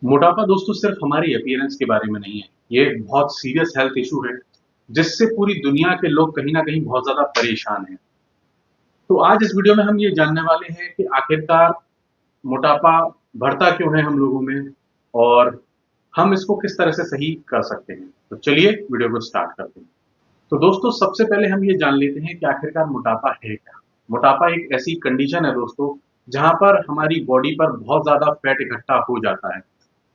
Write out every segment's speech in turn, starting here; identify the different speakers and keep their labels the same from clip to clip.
Speaker 1: मोटापा दोस्तों सिर्फ हमारी अपीयरेंस के बारे में नहीं है। ये एक बहुत सीरियस हेल्थ इशू है जिससे पूरी दुनिया के लोग कहीं ना कहीं बहुत ज्यादा परेशान हैं। तो आज इस वीडियो में हम ये जानने वाले हैं कि आखिरकार मोटापा बढ़ता क्यों है हम लोगों में और हम इसको किस तरह से सही कर सकते हैं। तो चलिए वीडियो को स्टार्ट करते हैं। तो दोस्तों सबसे पहले हम ये जान लेते हैं कि आखिरकार मोटापा है क्या। मोटापा एक ऐसी कंडीशन है दोस्तों जहां पर हमारी बॉडी पर बहुत ज्यादा फैट इकट्ठा हो जाता है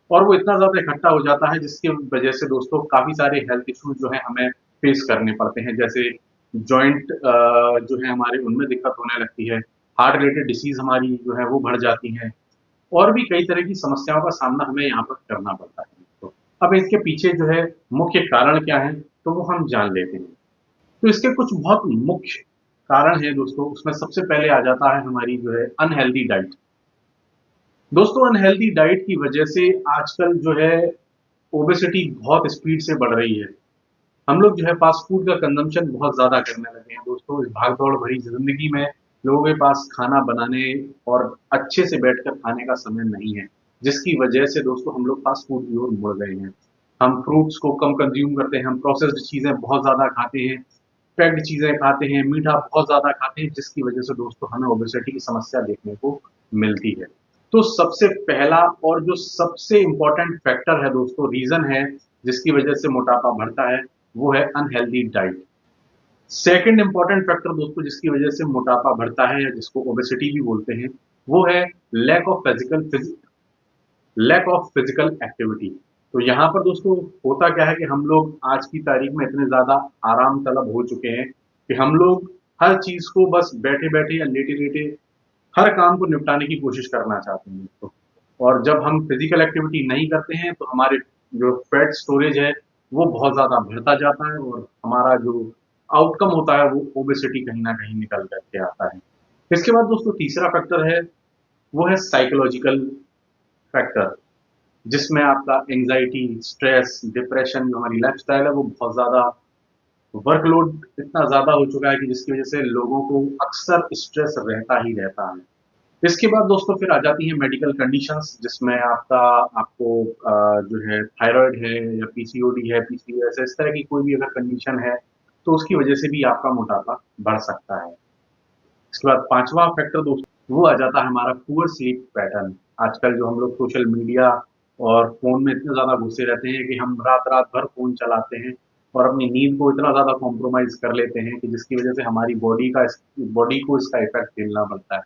Speaker 1: और वो इतना ज़्यादा इकट्ठा हो जाता है जिसकी वजह से दोस्तों काफ़ी सारे हेल्थ इश्यूज जो है हमें फेस करने पड़ते हैं। जैसे जॉइंट जो है हमारे उनमें दिक्कत होने लगती है, हार्ट रिलेटेड डिसीज हमारी जो है वो बढ़ जाती हैं और भी कई तरह की समस्याओं का सामना हमें यहाँ पर करना पड़ता है। तो अब इसके पीछे जो है मुख्य कारण क्या है तो वो हम जान लेते हैं। तो इसके कुछ बहुत मुख्य कारण है दोस्तों, उसमें सबसे पहले आ जाता है हमारी जो है अनहेल्दी डाइट। दोस्तों अनहेल्दी डाइट की वजह से आजकल जो है ओबेसिटी बहुत स्पीड से बढ़ रही है। हम लोग जो है फास्ट फूड का कंजम्पशन बहुत ज़्यादा करने लगे हैं दोस्तों। इस भाग-दौड़ भरी ज़िंदगी में लोगों के पास खाना बनाने और अच्छे से बैठकर खाने का समय नहीं है, जिसकी वजह से दोस्तों हम लोग फास्ट फूड की ओर मुड़ गए हैं। हम फ्रूट्स को कम कंज़्यूम करते हैं, हम प्रोसेस्ड चीज़ें बहुत ज़्यादा खाते हैं, पैक्ड चीज़ें खाते हैं, मीठा बहुत ज़्यादा खाते हैं, जिसकी वजह से दोस्तों हमें ओबेसिटी की समस्या देखने को मिलती है। तो सबसे पहला और जो सबसे इम्पोर्टेंट फैक्टर है दोस्तों, रीज़न है जिसकी वजह से मोटापा बढ़ता है, वो है unhealthy diet. Second important factor दोस्तों जिसकी वजह से मोटापा बढ़ता है या जिसको ओबेसिटी भी बोलते हैं, वो है lack of lack of physical activity. तो यहाँ पर दोस्तों होता क्या है कि हम लोग आज की तारीख में इतने ज्यादा आराम तलब हो चुके हैं कि हम लोग हर चीज को बस बैठे बैठे या लेटे लेटे हर काम को निपटाने की कोशिश करना चाहते हैं दोस्तों। और जब हम फिजिकल एक्टिविटी नहीं करते हैं तो हमारे जो फैट स्टोरेज है वो बहुत ज्यादा बढ़ता जाता है और हमारा जो आउटकम होता है वो ओबेसिटी कहीं ना कहीं निकल करके आता है। इसके बाद दोस्तों तीसरा फैक्टर है, वो है साइकोलॉजिकल फैक्टर, जिसमें आपका एंजाइटी, स्ट्रेस, डिप्रेशन, जो हमारी लाइफस्टाइल है वो बहुत ज्यादा वर्कलोड इतना ज्यादा हो चुका है कि जिसकी वजह से लोगों को अक्सर स्ट्रेस रहता ही रहता है। इसके बाद दोस्तों फिर आ जाती है मेडिकल कंडीशंस, जिसमें आपको जो है थायराइड है या पीसीओडी है, पीसीओएस है, इस तरह की कोई भी अगर कंडीशन है तो उसकी वजह से भी आपका मोटापा बढ़ सकता है। इसके बाद पांचवा फैक्टर दोस्तों वो आ जाता है हमारा पुअर स्लीप पैटर्न। आजकल जो हम लोग सोशल मीडिया और फोन में इतने ज्यादा घुसे रहते हैं कि हम रात रात भर फोन चलाते हैं और अपनी नींद को इतना ज्यादा कॉम्प्रोमाइज कर लेते हैं कि जिसकी वजह से हमारी बॉडी को इसका इफेक्ट झेलना पड़ता है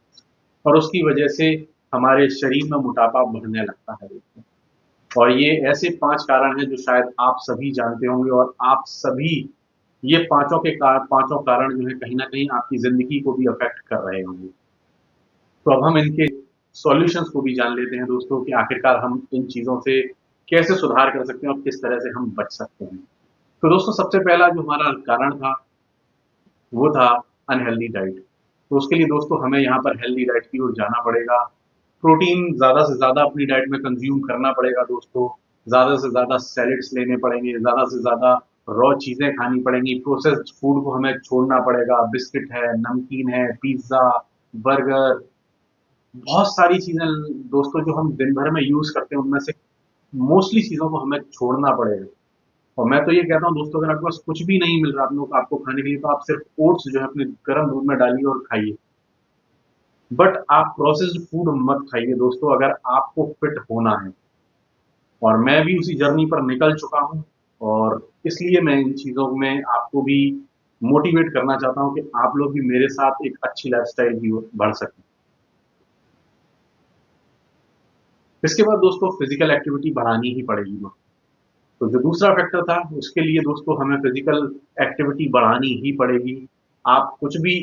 Speaker 1: और उसकी वजह से हमारे शरीर में मोटापा बढ़ने लगता है दोस्तों। और ये ऐसे पांच कारण हैं जो शायद आप सभी जानते होंगे और आप सभी ये पांचों कारण जो है कहीं ना कहीं आपकी जिंदगी को भी अफेक्ट कर रहे होंगे। तो अब हम इनके सॉल्यूशंस को भी जान लेते हैं दोस्तों कि आखिरकार हम इन चीजों से कैसे सुधार कर सकते हैं और किस तरह से हम बच सकते हैं। तो दोस्तों सबसे पहला जो हमारा कारण था वो था अनहेल्दी डाइट। तो उसके लिए दोस्तों हमें यहाँ पर हेल्दी डाइट की ओर जाना पड़ेगा। प्रोटीन ज़्यादा से ज़्यादा अपनी डाइट में कंज्यूम करना पड़ेगा दोस्तों। ज़्यादा से ज़्यादा सैलेड्स लेने पड़ेंगे, ज़्यादा से ज़्यादा रॉ चीज़ें खानी पड़ेंगी, प्रोसेस्ड फूड को हमें छोड़ना पड़ेगा। बिस्किट है, नमकीन है, पिज़्ज़ा, बर्गर, बहुत सारी चीज़ें दोस्तों जो हम दिन भर में यूज़ करते हैं उनमें से मोस्टली चीज़ों को हमें छोड़ना पड़ेगा। और मैं तो ये कहता हूँ दोस्तों, अगर आपके पास कुछ भी नहीं मिल रहा आपको खाने के लिए तो आप सिर्फ ओट्स जो है अपने गर्म दूध में डालिए और खाइए। बट आप प्रोसेस्ड फूड मत खाइए दोस्तों अगर आपको फिट होना है। और मैं भी उसी जर्नी पर निकल चुका हूँ और इसलिए मैं इन चीज़ों में आपको भी मोटिवेट करना चाहता हूँ कि आप लोग भी मेरे साथ एक अच्छी लाइफस्टाइल की ओर बढ़ सकें। इसके बाद दोस्तों फिजिकल एक्टिविटी बढ़ानी ही पड़ेगी दोस्तों। तो जो दूसरा फैक्टर था उसके लिए दोस्तों हमें फिजिकल एक्टिविटी बढ़ानी ही पड़ेगी। आप कुछ भी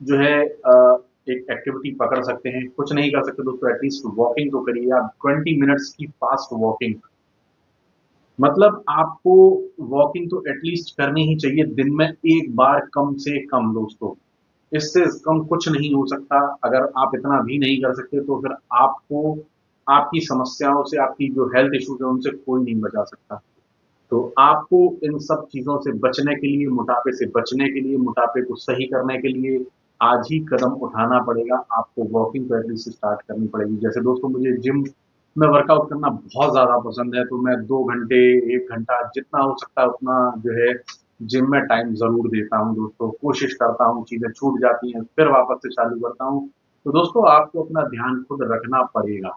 Speaker 1: जो है एक एक्टिविटी पकड़ सकते हैं, कुछ नहीं कर सकते दोस्तों एटलीस्ट वॉकिंग तो करिए आप 20 मिनट्स की फास्ट वॉकिंग। मतलब आपको वॉकिंग तो एटलीस्ट करनी ही चाहिए दिन में एक बार कम से कम दोस्तों। इससे कम कुछ नहीं हो सकता। अगर आप इतना भी नहीं कर सकते तो फिर आपको आपकी समस्याओं से, आपकी जो हेल्थ इश्यूज है उनसे कोई नहीं बचा सकता। तो आपको इन सब चीजों से बचने के लिए, मोटापे से बचने के लिए, मोटापे को सही करने के लिए आज ही कदम उठाना पड़ेगा। आपको वॉकिंग तो एटलीस्ट स्टार्ट करनी पड़ेगी। जैसे दोस्तों मुझे जिम मैं वर्कआउट करना बहुत ज़्यादा पसंद है, तो मैं 2 घंटे, 1 घंटा जितना हो सकता है उतना जो है जिम में टाइम ज़रूर देता हूँ दोस्तों। कोशिश करता हूँ, चीज़ें छूट जाती हैं, फिर वापस से चालू करता हूँ। तो दोस्तों आपको अपना ध्यान खुद रखना पड़ेगा।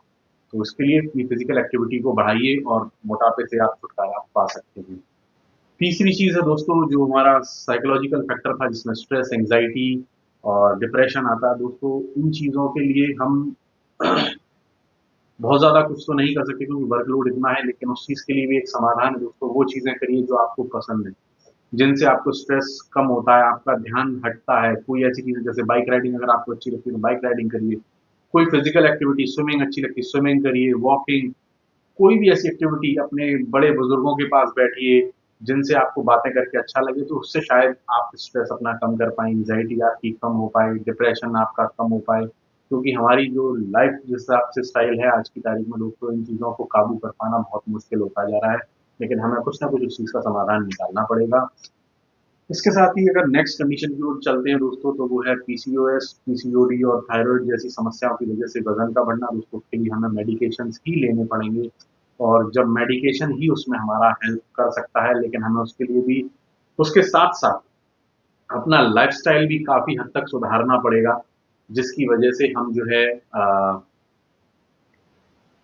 Speaker 1: तो इसके लिए अपनी फिज़िकल एक्टिविटी को बढ़ाइए और मोटापे से आप छुटकारा पा सकते हैं। तीसरी चीज़ है दोस्तों जो हमारा साइकोलॉजिकल फैक्टर था जिसमें स्ट्रेस, एंग्जायटी और डिप्रेशन आता है दोस्तों, इन चीज़ों के लिए हम बहुत ज़्यादा कुछ तो नहीं कर सकते क्योंकि वर्कलोड इतना है, लेकिन उस चीज़ के लिए भी एक समाधान है दोस्तों। वो चीज़ें करिए जो आपको पसंद है, जिनसे आपको स्ट्रेस कम होता है, आपका ध्यान हटता है। कोई ऐसी चीज़ें जैसे बाइक राइडिंग अगर आपको अच्छी लगती है तो बाइक राइडिंग करिए। कोई फिजिकल एक्टिविटी, स्विमिंग अच्छी लगती है, स्विमिंग करिए, वॉकिंग, कोई भी ऐसी एक्टिविटी, अपने बड़े बुजुर्गों के पास बैठिए, जिनसे आपको बातें करके अच्छा लगे, तो उससे शायद आप स्ट्रेस अपना कम कर पाएँ, एंग्जायटी आपकी कम हो पाए, डिप्रेशन आपका कम हो पाए। क्योंकि हमारी जो लाइफ जिस हिसाब से स्टाइल है आज की तारीख में दोस्तों, इन चीज़ों को काबू कर पाना बहुत मुश्किल होता जा रहा है। लेकिन हमें कुछ ना कुछ उस चीज़ का समाधान निकालना पड़ेगा। इसके साथ ही अगर नेक्स्ट कंडीशन की ओर चलते हैं दोस्तों, तो वो है पीसीओएस, पीसीओडी और थायराइड जैसी समस्याओं की वजह से वजन का बढ़ना दोस्तों। उसके लिए हमें मेडिकेशंस ही लेने पड़ेंगे, और जब मेडिकेशन ही उसमें हमारा हेल्प कर सकता है, लेकिन हमें उसके लिए भी उसके साथ साथ अपना लाइफस्टाइल भी काफी हद तक सुधारना पड़ेगा, जिसकी वजह से हम जो है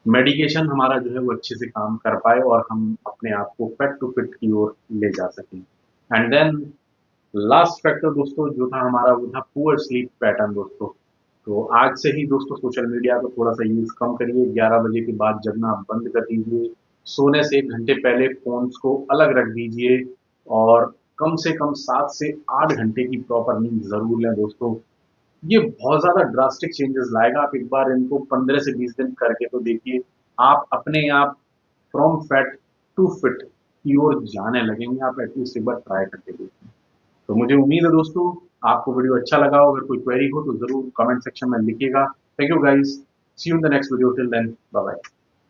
Speaker 1: मेडिकेशन हमारा जो है वो अच्छे से काम कर पाए और हम अपने आप को फेट टू फिट की ओर ले जा सकें। एंड देन लास्ट फैक्टर दोस्तों जो था हमारा, वो था पुअर स्लीप पैटर्न दोस्तों। तो आज से ही दोस्तों सोशल मीडिया को थोड़ा सा यूज कम करिए, 11 बजे के बाद जगना बंद कर दीजिए, सोने से 1 घंटे पहले फोन्स को अलग रख दीजिए, और कम से कम 7 से 8 घंटे की प्रॉपर नींद जरूर लें दोस्तों। ये बहुत ज्यादा ड्रास्टिक चेंजेस लाएगा। आप एक बार इनको 15 से 20 दिन करके तो देखिए, आप अपने आप फ्रॉम फैट टू फिट की ओर जाने लगेंगे। आप एटलीस्ट एक बार ट्राई करके देखिए। तो मुझे उम्मीद है दोस्तों आपको वीडियो अच्छा लगा हो। अगर कोई क्वेरी हो तो जरूर कमेंट सेक्शन में लिखिएगा। Thank you guys, see you in the next video, till then bye bye.